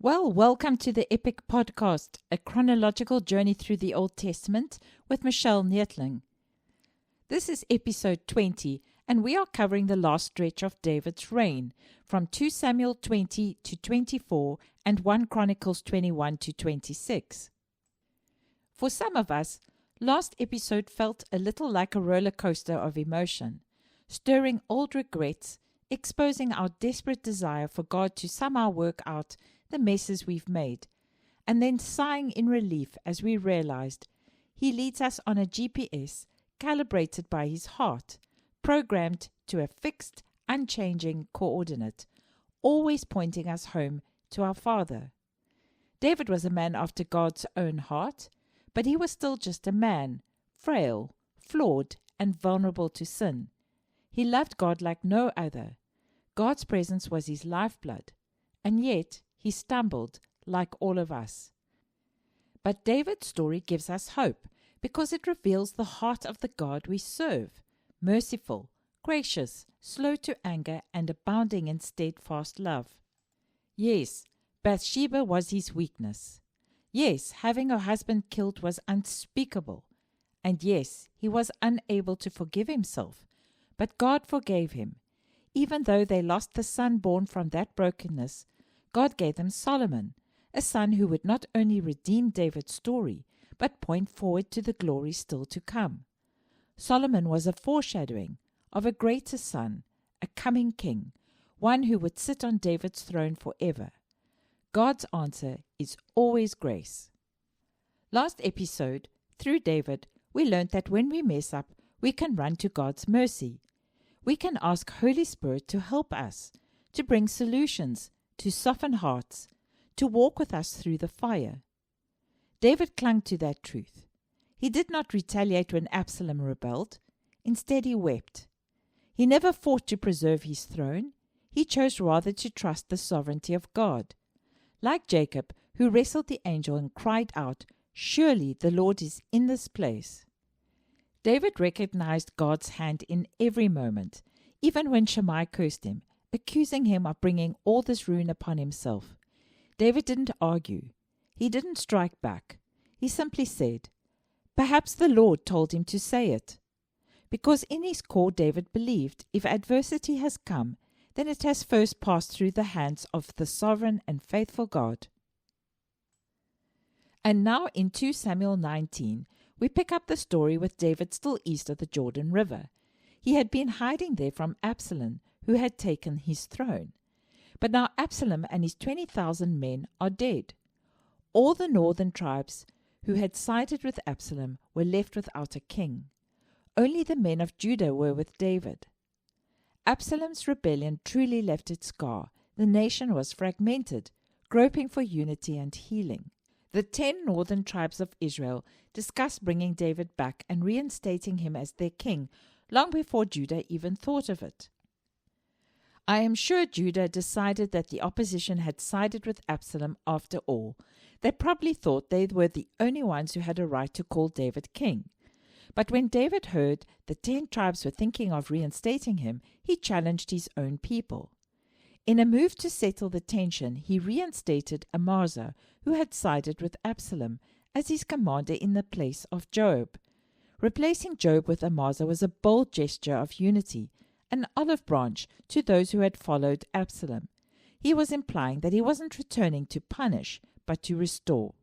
Well, welcome to the Epic Podcast, a chronological journey through the Old Testament with Michele Neethling. This is episode 20, and we are covering the last stretch of David's reign, from 2 Samuel 20 to 24 and 1 Chronicles 21 to 26. For some of us, last episode felt a little like a roller coaster of emotion, stirring old regrets, exposing our desperate desire for God to somehow work out the messes we've made, and then sighing in relief as we realized He leads us on a GPS calibrated by His heart, programmed to a fixed, unchanging coordinate, always pointing us home to our Father. David was a man after God's own heart, but he was still just a man, frail, flawed, and vulnerable to sin. He loved God like no other. God's presence was his lifeblood, and yet he stumbled like all of us. But David's story gives us hope because it reveals the heart of the God we serve, merciful, gracious, slow to anger, and abounding in steadfast love. Yes, Bathsheba was his weakness. Yes, having her husband killed was unspeakable. And yes, he was unable to forgive himself, but God forgave him. Even though they lost the son born from that brokenness, God gave them Solomon, a son who would not only redeem David's story, but point forward to the glory still to come. Solomon was a foreshadowing of a greater son, a coming king, one who would sit on David's throne forever. God's answer is always grace. Last episode, through David, we learned that when we mess up, we can run to God's mercy. We can ask Holy Spirit to help us, to bring solutions, to soften hearts, to walk with us through the fire. David clung to that truth. He did not retaliate when Absalom rebelled. Instead, he wept. He never fought to preserve his throne. He chose rather to trust the sovereignty of God. Like Jacob, who wrestled the angel and cried out, "Surely the Lord is in this place." David recognized God's hand in every moment, even when Shammai cursed him, accusing him of bringing all this ruin upon himself. David didn't argue. He didn't strike back. He simply said, "Perhaps the Lord told him to say it." Because in his core David believed if adversity has come, then it has first passed through the hands of the sovereign and faithful God. And now in 2 Samuel 19, we pick up the story with David still east of the Jordan River. He had been hiding there from Absalom, who had taken his throne. But now Absalom and his 20,000 men are dead. All the northern tribes who had sided with Absalom were left without a king. Only the men of Judah were with David. Absalom's rebellion truly left its scar. The nation was fragmented, groping for unity and healing. The 10 northern tribes of Israel discussed bringing David back and reinstating him as their king long before Judah even thought of it. I am sure Judah decided that the opposition had sided with Absalom after all. They probably thought they were the only ones who had a right to call David king. But when David heard the 10 tribes were thinking of reinstating him, he challenged his own people. In a move to settle the tension, he reinstated Amasa, who had sided with Absalom, as his commander in the place of Joab. Replacing Joab with Amasa was a bold gesture of unity, an olive branch to those who had followed Absalom. He was implying that he wasn't returning to punish, but to restore.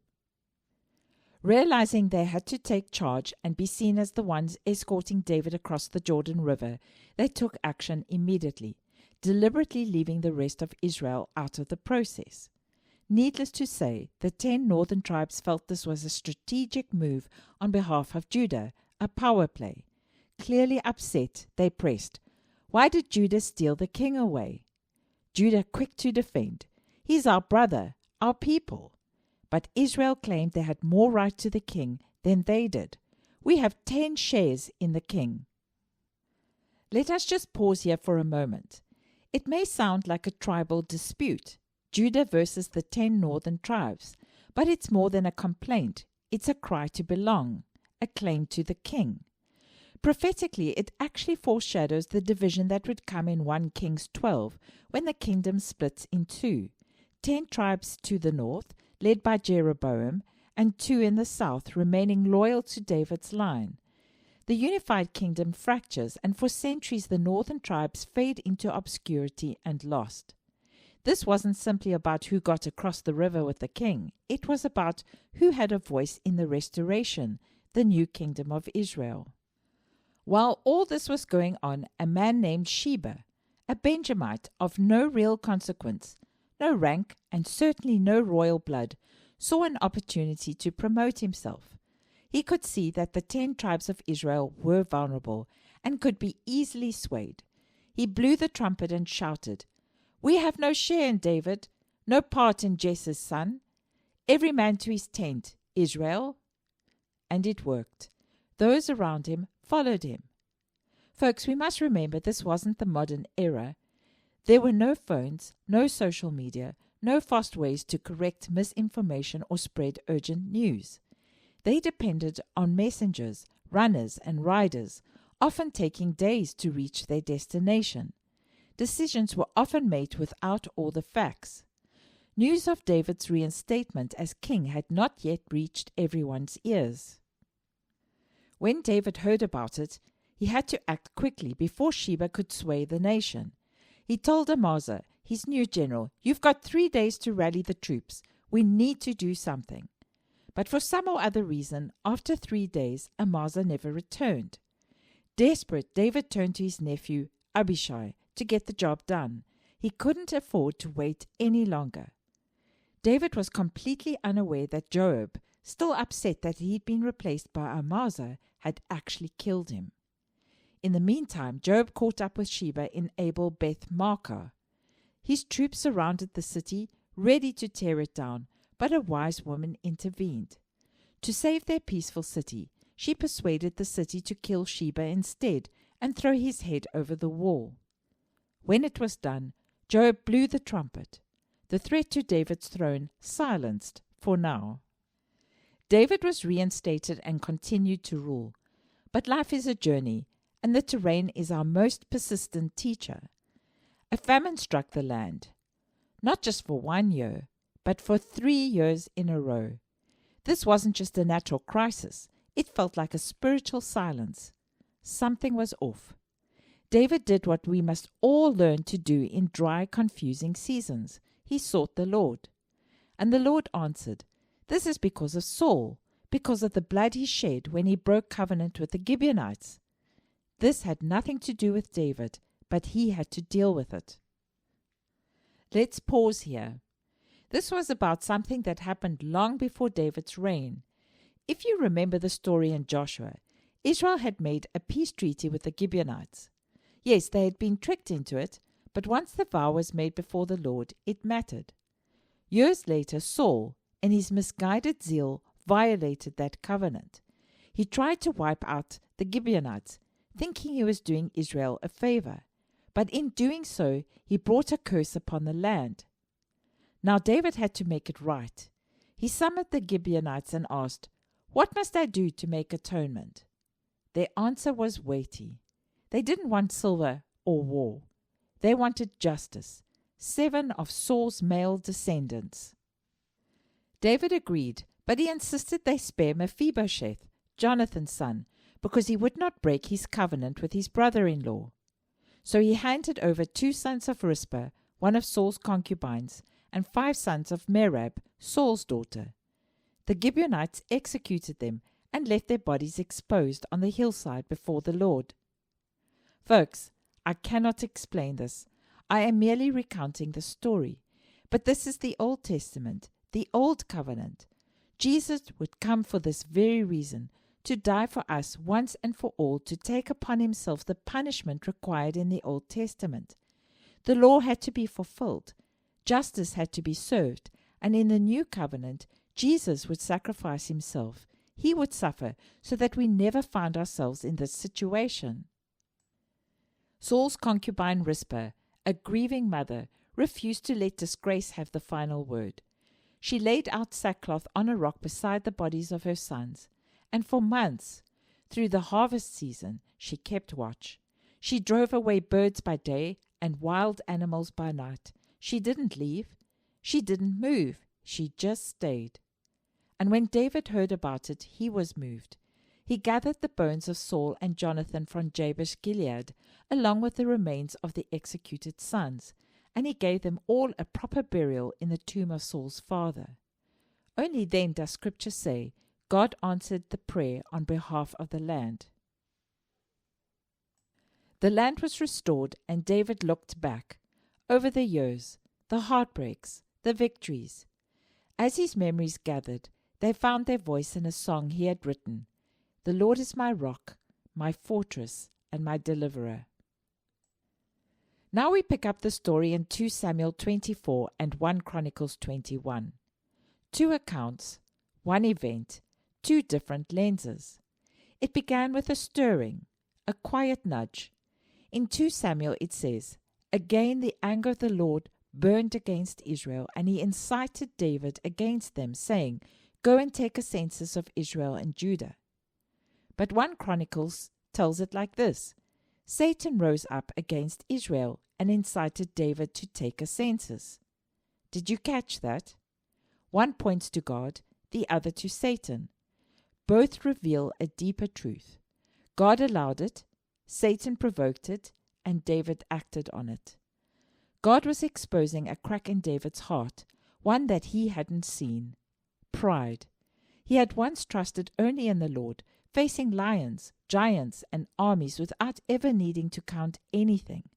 Realizing they had to take charge and be seen as the ones escorting David across the Jordan River, they took action immediately, deliberately leaving the rest of Israel out of the process. Needless to say, the 10 northern tribes felt this was a strategic move on behalf of Judah, a power play. Clearly upset, they pressed, "Why did Judah steal the king away?" Judah quick to defend, "He's our brother, our people." But Israel claimed they had more right to the king than they did. "We have 10 shares in the king." Let us just pause here for a moment. It may sound like a tribal dispute, Judah versus the 10 northern tribes, but it's more than a complaint. It's a cry to belong, a claim to the king. Prophetically, it actually foreshadows the division that would come in 1 Kings 12, when the kingdom splits in two. 10 tribes to the north, led by Jeroboam, and 2 in the south, remaining loyal to David's line. The unified kingdom fractures, and for centuries the northern tribes fade into obscurity and lost. This wasn't simply about who got across the river with the king. It was about who had a voice in the restoration, the new kingdom of Israel. While all this was going on, a man named Sheba, a Benjamite of no real consequence, no rank, and certainly no royal blood, saw an opportunity to promote himself. He could see that the 10 tribes of Israel were vulnerable and could be easily swayed. He blew the trumpet and shouted, "We have no share in David, no part in Jesse's son. Every man to his tent, Israel." And it worked. Those around him followed him. Folks, we must remember this wasn't the modern era. There were no phones, no social media, no fast ways to correct misinformation or spread urgent news. They depended on messengers, runners, and riders, often taking days to reach their destination. Decisions were often made without all the facts. News of David's reinstatement as king had not yet reached everyone's ears. When David heard about it, he had to act quickly before Sheba could sway the nation. He told Amasa, his new general, "You've got 3 days to rally the troops. We need to do something." But for some or other reason, after 3 days, Amasa never returned. Desperate, David turned to his nephew, Abishai, to get the job done. He couldn't afford to wait any longer. David was completely unaware that Joab, still upset that he'd been replaced by Amasa, had actually killed him. In the meantime, Joab caught up with Sheba in Abel Beth Maachah. His troops surrounded the city, ready to tear it down, but a wise woman intervened. To save their peaceful city, she persuaded the city to kill Sheba instead and throw his head over the wall. When it was done, Joab blew the trumpet. The threat to David's throne silenced for now. David was reinstated and continued to rule. But life is a journey, and the terrain is our most persistent teacher. A famine struck the land, not just for 1 year, but for 3 years in a row. This wasn't just a natural crisis. It felt like a spiritual silence. Something was off. David did what we must all learn to do in dry, confusing seasons. He sought the Lord. And the Lord answered, "This is because of Saul, because of the blood he shed when he broke covenant with the Gibeonites." This had nothing to do with David, but he had to deal with it. Let's pause here. This was about something that happened long before David's reign. If you remember the story in Joshua, Israel had made a peace treaty with the Gibeonites. Yes, they had been tricked into it, but once the vow was made before the Lord, it mattered. Years later, Saul, in his misguided zeal, violated that covenant. He tried to wipe out the Gibeonites, thinking he was doing Israel a favor. But in doing so, he brought a curse upon the land. Now David had to make it right. He summoned the Gibeonites and asked, "What must I do to make atonement?" Their answer was weighty. They didn't want silver or war. They wanted justice. 7 of Saul's male descendants. David agreed, but he insisted they spare Mephibosheth, Jonathan's son, because he would not break his covenant with his brother-in-law. So he handed over 2 sons of Rizpah, one of Saul's concubines, and 5 sons of Merab, Saul's daughter. The Gibeonites executed them and left their bodies exposed on the hillside before the Lord. Folks, I cannot explain this. I am merely recounting the story. But this is the Old Testament, the Old Covenant. Jesus would come for this very reason, to die for us once and for all, to take upon himself the punishment required in the Old Testament. The law had to be fulfilled. Justice had to be served. And in the New Covenant, Jesus would sacrifice himself. He would suffer so that we never find ourselves in this situation. Saul's concubine Rizpah, a grieving mother, refused to let disgrace have the final word. She laid out sackcloth on a rock beside the bodies of her sons, and for months, through the harvest season, she kept watch. She drove away birds by day and wild animals by night. She didn't leave. She didn't move. She just stayed. And when David heard about it, he was moved. He gathered the bones of Saul and Jonathan from Jabesh Gilead, along with the remains of the executed sons, and he gave them all a proper burial in the tomb of Saul's father. Only then does Scripture say God answered the prayer on behalf of the land. The land was restored, and David looked back over the years, the heartbreaks, the victories. As his memories gathered, they found their voice in a song he had written, "The Lord is my rock, my fortress, and my deliverer." Now we pick up the story in 2 Samuel 24 and 1 Chronicles 21. 2 accounts, one event, 2 different lenses. It began with a stirring, a quiet nudge. In 2 Samuel it says, "Again the anger of the Lord burned against Israel, and he incited David against them, saying, 'Go and take a census of Israel and Judah.'" But 1 Chronicles tells it like this: "Satan rose up against Israel and incited David to take a census." Did you catch that? One points to God, the other to Satan. Both reveal a deeper truth. God allowed it, Satan provoked it, and David acted on it. God was exposing a crack in David's heart, one that he hadn't seen: pride. He had once trusted only in the Lord, facing lions, giants, and armies without ever needing to count anything.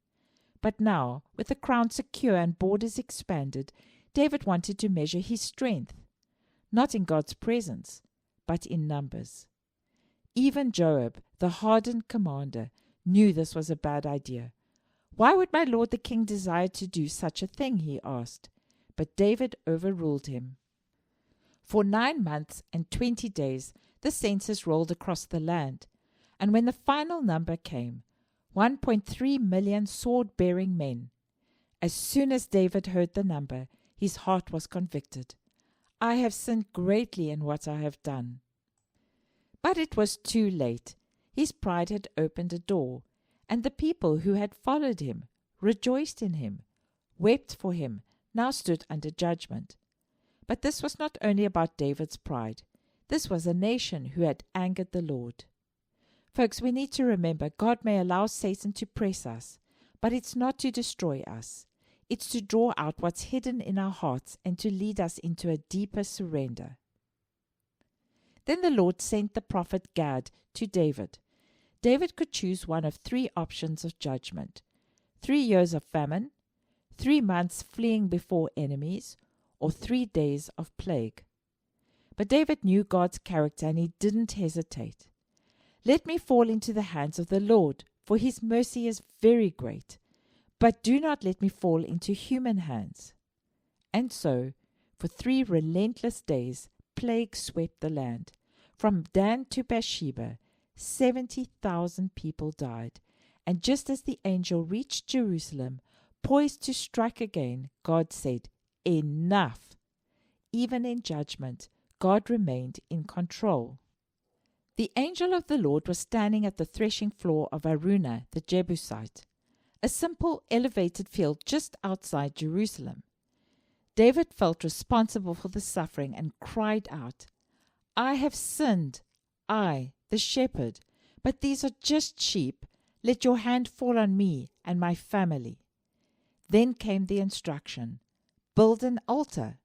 But now, with the crown secure and borders expanded, David wanted to measure his strength, not in God's presence, but in numbers. Even Joab, the hardened commander, knew this was a bad idea. "Why would my lord the king desire to do such a thing?" he asked. But David overruled him. For 9 months and 20 days, the census rolled across the land, and when the final number came, 1.3 million sword-bearing men. As soon as David heard the number, his heart was convicted. "I have sinned greatly in what I have done." But it was too late. His pride had opened a door, and the people who had followed him, rejoiced in him, wept for him, now stood under judgment. But this was not only about David's pride. This was a nation who had angered the Lord. Folks, we need to remember God may allow Satan to press us, but it's not to destroy us. It's to draw out what's hidden in our hearts and to lead us into a deeper surrender. Then the Lord sent the prophet Gad to David. David could choose one of 3 options of judgment: 3 years of famine, 3 months fleeing before enemies, or 3 days of plague. But David knew God's character, and he didn't hesitate. "Let me fall into the hands of the Lord, for his mercy is very great. But do not let me fall into human hands." And so, for 3 relentless days, plague swept the land. From Dan to Bathsheba, 70,000 people died. And just as the angel reached Jerusalem, poised to strike again, God said, "Enough." Even in judgment, God remained in control. The angel of the Lord was standing at the threshing floor of Araunah the Jebusite, a simple elevated field just outside Jerusalem. David felt responsible for the suffering and cried out, "I have sinned, I, the shepherd, but these are just sheep. Let your hand fall on me and my family." Then came the instruction, "Build an altar,"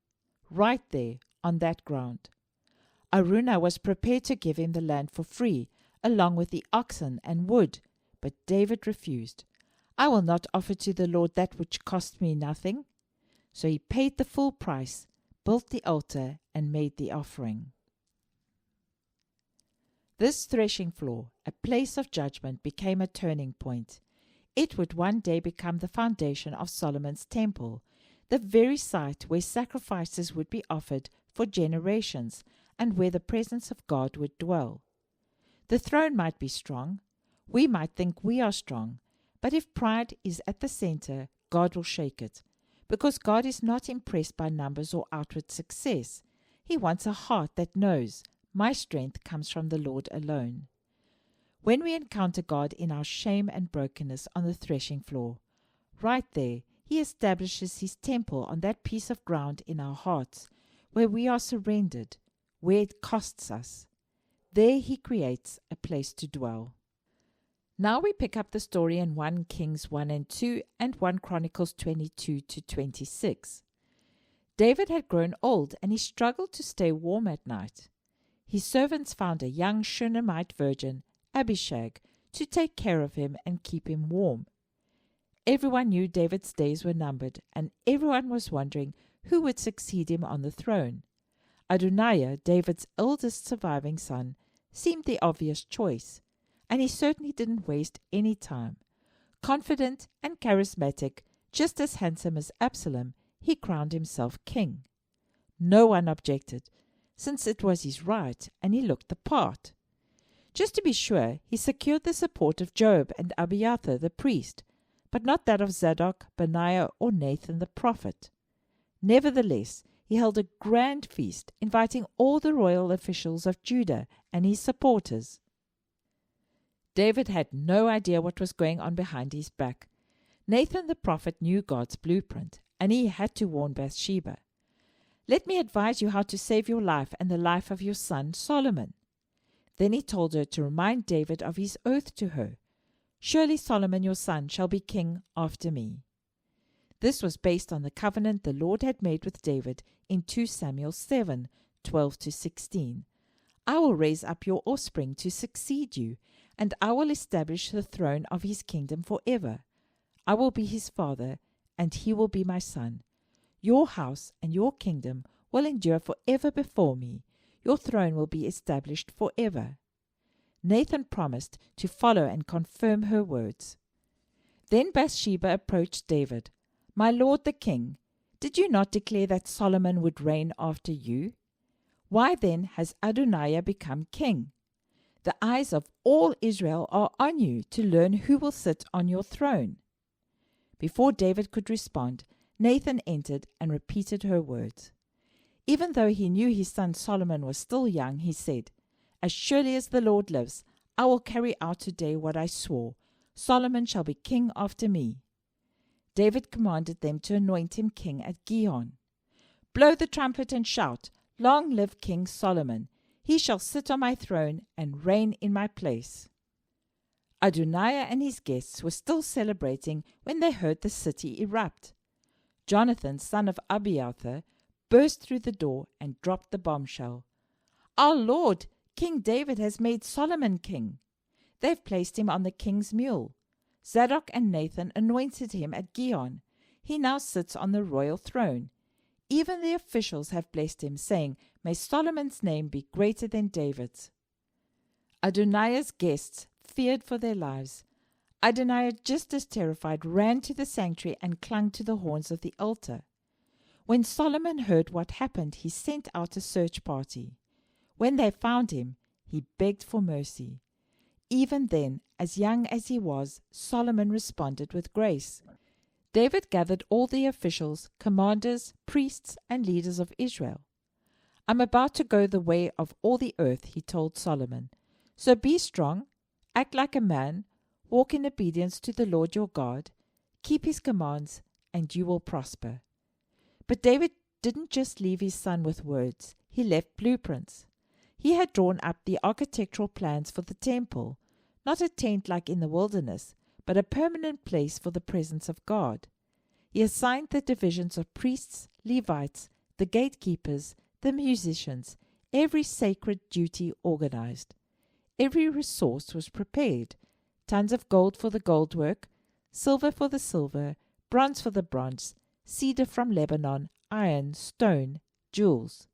right there on that ground. Araunah was prepared to give him the land for free, along with the oxen and wood, but David refused. "I will not offer to the Lord that which cost me nothing." So he paid the full price, built the altar, and made the offering. This threshing floor, a place of judgment, became a turning point. It would one day become the foundation of Solomon's temple, the very site where sacrifices would be offered for generations and where the presence of God would dwell. The throne might be strong. We might think we are strong. But if pride is at the center, God will shake it. Because God is not impressed by numbers or outward success. He wants a heart that knows, my strength comes from the Lord alone. When we encounter God in our shame and brokenness on the threshing floor, right there, He establishes His temple on that piece of ground in our hearts, where we are surrendered, where it costs us. There He creates a place to dwell. Now we pick up the story in 1 Kings 1 and 2 and 1 Chronicles 22 to 26. David had grown old and he struggled to stay warm at night. His servants found a young Shunammite virgin, Abishag, to take care of him and keep him warm. Everyone knew David's days were numbered, and everyone was wondering who would succeed him on the throne. Adoniah, David's eldest surviving son, seemed the obvious choice, and he certainly didn't waste any time. Confident and charismatic, just as handsome as Absalom, he crowned himself king. No one objected, since it was his right and he looked the part. Just to be sure, he secured the support of Joab and Abiathar the priest, but not that of Zadok, Benaiah, or Nathan the prophet. Nevertheless, he held a grand feast, inviting all the royal officials of Judah and his supporters. David had no idea what was going on behind his back. Nathan the prophet knew God's blueprint, and he had to warn Bathsheba. "Let me advise you how to save your life and the life of your son Solomon." Then he told her to remind David of his oath to her. "Surely Solomon your son shall be king after me." This was based on the covenant the Lord had made with David in 2 Samuel 7, 12 to 16. "I will raise up your offspring to succeed you, and I will establish the throne of his kingdom forever. I will be his father, and he will be my son. Your house and your kingdom will endure forever before me. Your throne will be established forever." Nathan promised to follow and confirm her words. Then Bathsheba approached David. "My lord the king, did you not declare that Solomon would reign after you? Why then has Adoniah become king? The eyes of all Israel are on you to learn who will sit on your throne." Before David could respond, Nathan entered and repeated her words. Even though he knew his son Solomon was still young, he said, "As surely as the Lord lives, I will carry out today what I swore. Solomon shall be king after me." David commanded them to anoint him king at Gihon. "Blow the trumpet and shout, 'Long live King Solomon! He shall sit on my throne and reign in my place.'" Adoniah and his guests were still celebrating when they heard the city erupt. Jonathan, son of Abiathar, burst through the door and dropped the bombshell. "Our Lord, King David has made Solomon king. They've placed him on the king's mule. Zadok and Nathan anointed him at Gihon. He now sits on the royal throne. Even the officials have blessed him, saying, 'May Solomon's name be greater than David's.'" Adoniah's guests feared for their lives. Adoniah, just as terrified, ran to the sanctuary and clung to the horns of the altar. When Solomon heard what happened, he sent out a search party. When they found him, he begged for mercy. Even then, as young as he was, Solomon responded with grace. David gathered all the officials, commanders, priests, and leaders of Israel. "I'm about to go the way of all the earth," he told Solomon. "So be strong, act like a man, walk in obedience to the Lord your God, keep his commands, and you will prosper." But David didn't just leave his son with words. He left blueprints. He had drawn up the architectural plans for the temple, not a tent like in the wilderness, but a permanent place for the presence of God. He assigned the divisions of priests, Levites, the gatekeepers, the musicians, every sacred duty organized. Every resource was prepared: tons of gold for the gold work, silver for the silver, bronze for the bronze, cedar from Lebanon, iron, stone, jewels.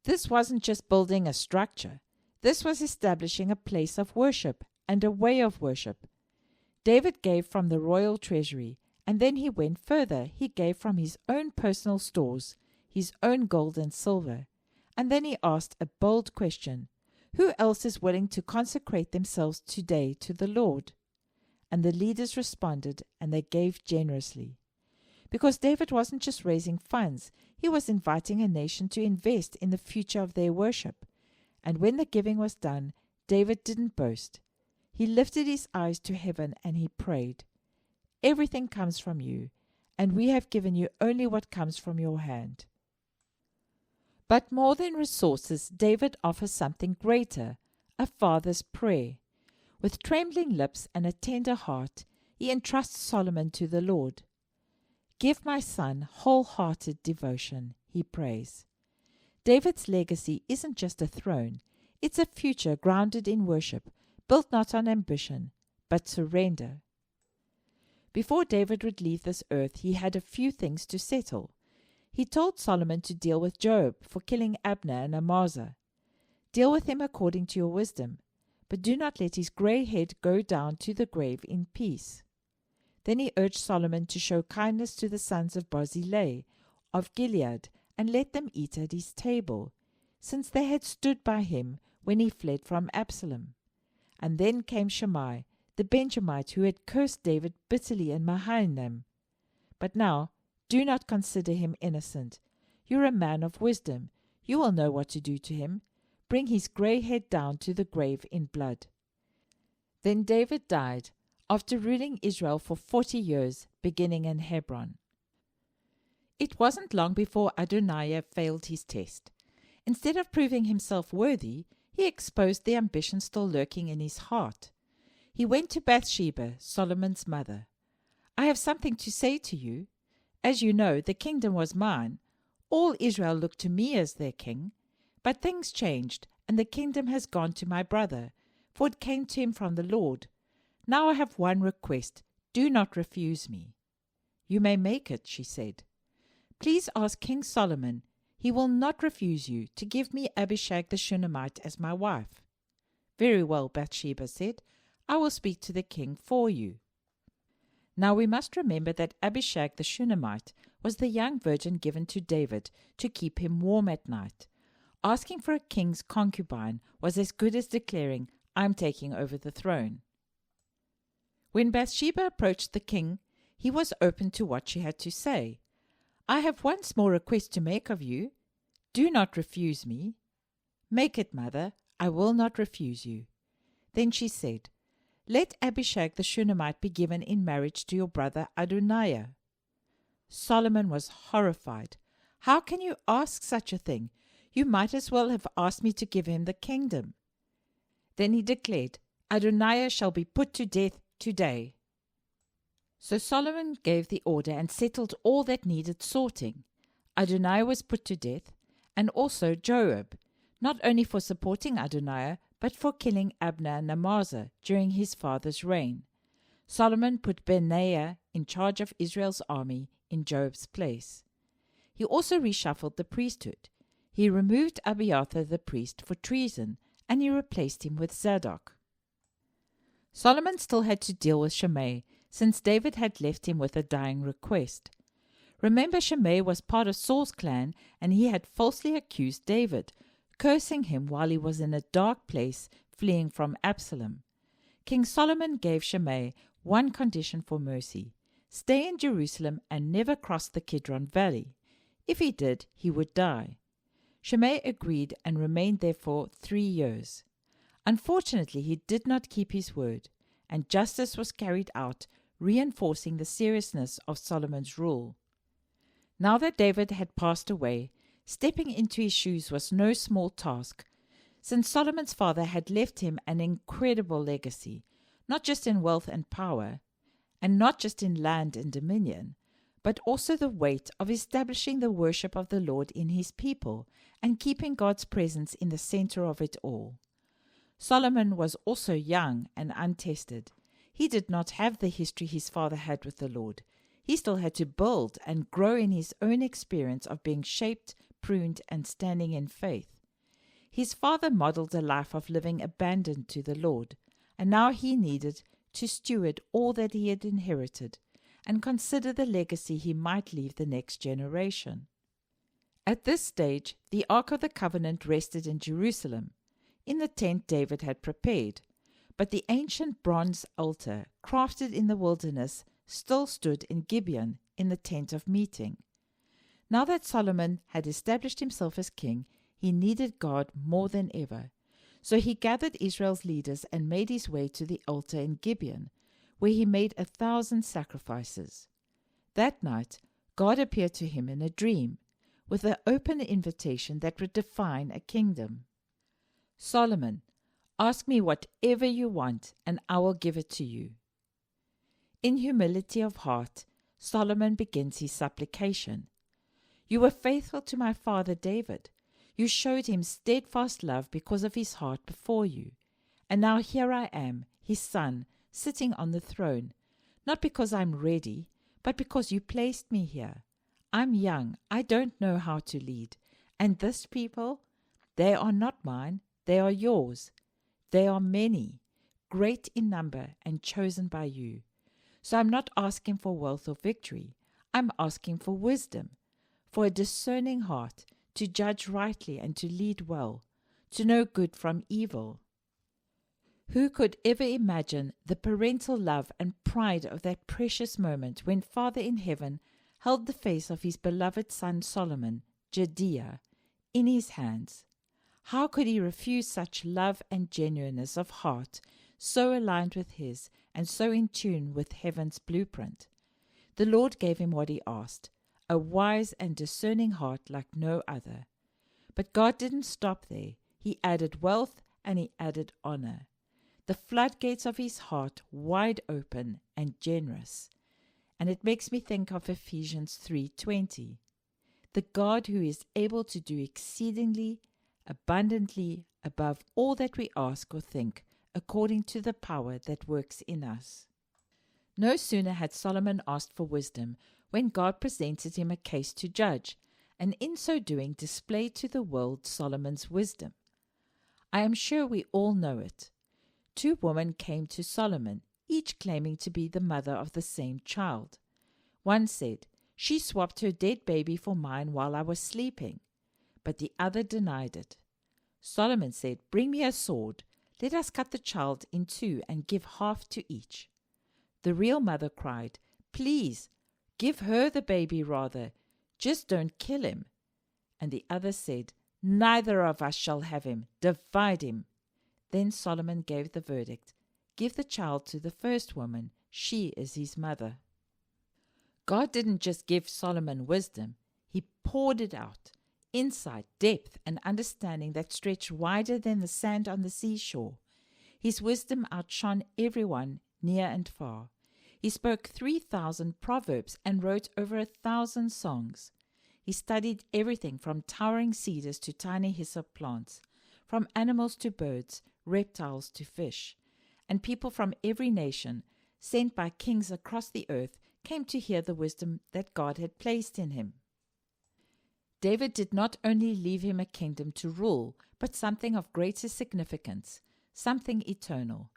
This wasn't just building a structure. This was establishing a place of worship and a way of worship. David gave from the royal treasury, and then he went further. He gave from his own personal stores, his own gold and silver. And then he asked a bold question: who else is willing to consecrate themselves today to the Lord? And the leaders responded, and they gave generously. Because David wasn't just raising funds, he was inviting a nation to invest in the future of their worship. And when the giving was done, David didn't boast. He lifted his eyes to heaven and he prayed, "Everything comes from you, and we have given you only what comes from your hand." But more than resources, David offers something greater, a father's prayer. With trembling lips and a tender heart, he entrusts Solomon to the Lord. "Give my son wholehearted devotion," he prays. David's legacy isn't just a throne, it's a future grounded in worship, built not on ambition, but surrender. Before David would leave this earth, he had a few things to settle. He told Solomon to deal with Joab for killing Abner and Amasa. "Deal with him according to your wisdom, but do not let his grey head go down to the grave in peace." Then he urged Solomon to show kindness to the sons of Barzillai of Gilead, and let them eat at his table, since they had stood by him when he fled from Absalom. And then came Shimei, the Benjamite, who had cursed David bitterly in Mahanaim. "But now, do not consider him innocent. You are a man of wisdom. You will know what to do to him. Bring his grey head down to the grave in blood." Then David died, after ruling Israel for 40 years, beginning in Hebron. It wasn't long before Adoniah failed his test. Instead of proving himself worthy, he exposed the ambition still lurking in his heart. He went to Bathsheba, Solomon's mother. "I have something to say to you. As you know, the kingdom was mine. All Israel looked to me as their king. But things changed, and the kingdom has gone to my brother, for it came to him from the Lord. Now I have one request. Do not refuse me." "You may make it," she said. "Please ask King Solomon. He will not refuse you to give me Abishag the Shunammite as my wife." "Very well," Bathsheba said. "I will speak to the king for you." Now we must remember that Abishag the Shunammite was the young virgin given to David to keep him warm at night. Asking for a king's concubine was as good as declaring, "I'm taking over the throne." When Bathsheba approached the king, he was open to what she had to say. "I have one small request to make of you. Do not refuse me." "Make it, mother. I will not refuse you." Then she said, "Let Abishag the Shunammite be given in marriage to your brother Adoniah." Solomon was horrified. "How can you ask such a thing? You might as well have asked me to give him the kingdom." Then he declared, "Adoniah shall be put to death today." So Solomon gave the order and settled all that needed sorting. Adoniah was put to death, and also Joab, not only for supporting Adoniah, but for killing Abner and Amasa during his father's reign. Solomon put Benaiah in charge of Israel's army in Joab's place. He also reshuffled the priesthood. He removed Abiathar the priest for treason, and he replaced him with Zadok. Solomon still had to deal with Shimei, since David had left him with a dying request. Remember, Shimei was part of Saul's clan, and he had falsely accused David, cursing him while he was in a dark place fleeing from Absalom. King Solomon gave Shimei one condition for mercy: stay in Jerusalem and never cross the Kidron Valley. If he did, he would die. Shimei agreed and remained there for 3 years. Unfortunately, he did not keep his word, and justice was carried out, reinforcing the seriousness of Solomon's rule. Now that David had passed away, stepping into his shoes was no small task, since Solomon's father had left him an incredible legacy, not just in wealth and power, and not just in land and dominion, but also the weight of establishing the worship of the Lord in his people and keeping God's presence in the center of it all. Solomon was also young and untested. He did not have the history his father had with the Lord. He still had to build and grow in his own experience of being shaped, pruned, and standing in faith. His father modeled a life of living abandoned to the Lord, and now he needed to steward all that he had inherited and consider the legacy he might leave the next generation. At this stage, the Ark of the Covenant rested in Jerusalem, in the tent David had prepared, but the ancient bronze altar, crafted in the wilderness, still stood in Gibeon in the tent of meeting. Now that Solomon had established himself as king, he needed God more than ever. So he gathered Israel's leaders and made his way to the altar in Gibeon, where he made 1,000 sacrifices. That night, God appeared to him in a dream, with an open invitation that would define a kingdom. Solomon, ask me whatever you want, and I will give it to you. In humility of heart, Solomon begins his supplication. You were faithful to my father David. You showed him steadfast love because of his heart before you. And now here I am, his son, sitting on the throne, not because I'm ready, but because you placed me here. I'm young, I don't know how to lead. And this people, they are not mine, they are yours. They are many, great in number and chosen by you. So I'm not asking for wealth or victory. I'm asking for wisdom, for a discerning heart, to judge rightly and to lead well, to know good from evil. Who could ever imagine the parental love and pride of that precious moment when Father in heaven held the face of his beloved son Solomon, Jediah, in his hands? How could he refuse such love and genuineness of heart, so aligned with his and so in tune with heaven's blueprint? The Lord gave him what he asked, a wise and discerning heart like no other. But God didn't stop there. He added wealth and he added honor. The floodgates of his heart wide open and generous. And it makes me think of Ephesians 3:20. The God who is able to do exceedingly, abundantly, above all that we ask or think, according to the power that works in us. No sooner had Solomon asked for wisdom when God presented him a case to judge, and in so doing displayed to the world Solomon's wisdom. I am sure we all know it. 2 women came to Solomon, each claiming to be the mother of the same child. One said, "She swapped her dead baby for mine while I was sleeping," but the other denied it. Solomon said, "Bring me a sword. Let us cut the child in 2 and give half to each." The real mother cried, "Please, give her the baby rather. Just don't kill him." And the other said, "Neither of us shall have him. Divide him." Then Solomon gave the verdict, "Give the child to the first woman. She is his mother." God didn't just give Solomon wisdom. He poured it out. Insight, depth, and understanding that stretched wider than the sand on the seashore. His wisdom outshone everyone, near and far. He spoke 3,000 proverbs and wrote over 1,000 songs. He studied everything from towering cedars to tiny hyssop plants, from animals to birds, reptiles to fish. And people from every nation, sent by kings across the earth, came to hear the wisdom that God had placed in him. David did not only leave him a kingdom to rule, but something of greater significance, something eternal.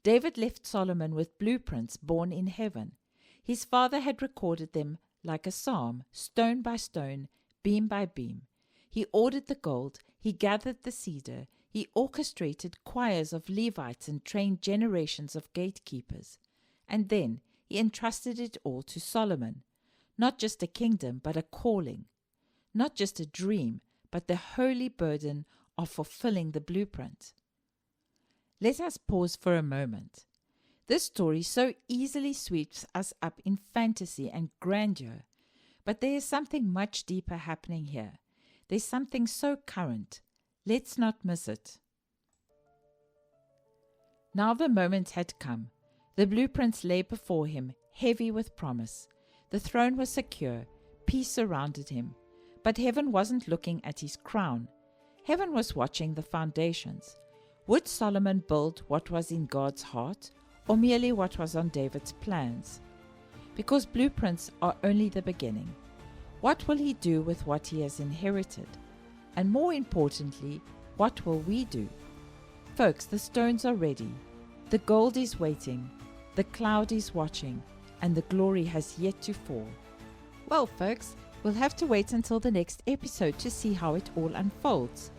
David left Solomon with blueprints born in heaven. His father had recorded them like a psalm, stone by stone, beam by beam. He ordered the gold, he gathered the cedar, he orchestrated choirs of Levites and trained generations of gatekeepers. And then he entrusted it all to Solomon. Not just a kingdom, but a calling. Not just a dream, but the holy burden of fulfilling the blueprint. Let us pause for a moment. This story so easily sweeps us up in fantasy and grandeur, but there is something much deeper happening here. There's something so current. Let's not miss it. Now the moment had come. The blueprints lay before him, heavy with promise. The throne was secure. Peace surrounded him. But heaven wasn't looking at his crown. Heaven was watching the foundations. Would Solomon build what was in God's heart, or merely what was on David's plans? Because blueprints are only the beginning. What will he do with what he has inherited? And more importantly, what will we do? Folks, the stones are ready. The gold is waiting. The cloud is watching. And the glory has yet to fall. Well, folks, we'll have to wait until the next episode to see how it all unfolds.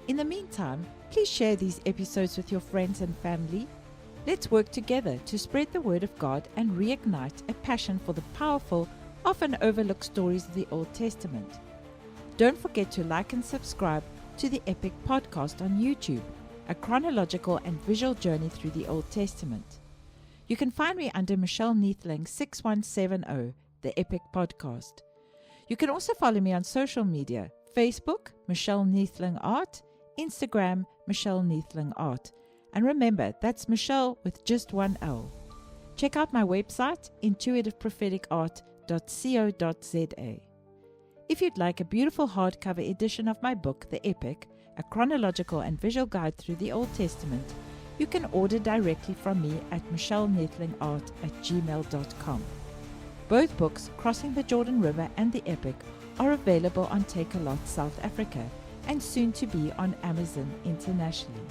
In the meantime, please share these episodes with your friends and family. Let's work together to spread the word of God and reignite a passion for the powerful, often overlooked stories of the Old Testament. Don't forget to like and subscribe to the Epic Podcast on YouTube, a chronological and visual journey through the Old Testament. You can find me under Michele Neethling 6170. the Epic Podcast. You can also follow me on social media, Facebook, Michele Neethling Art, Instagram, Michele Neethling Art. And remember, that's Michele with just one L. Check out my website, intuitivepropheticart.co.za. If you'd like a beautiful hardcover edition of my book, The Epic, a chronological and visual guide through the Old Testament, you can order directly from me at michelleneethlingart@gmail.com. Both books, Crossing the Jordan River and The Epic, are available on Takealot South Africa and soon to be on Amazon internationally.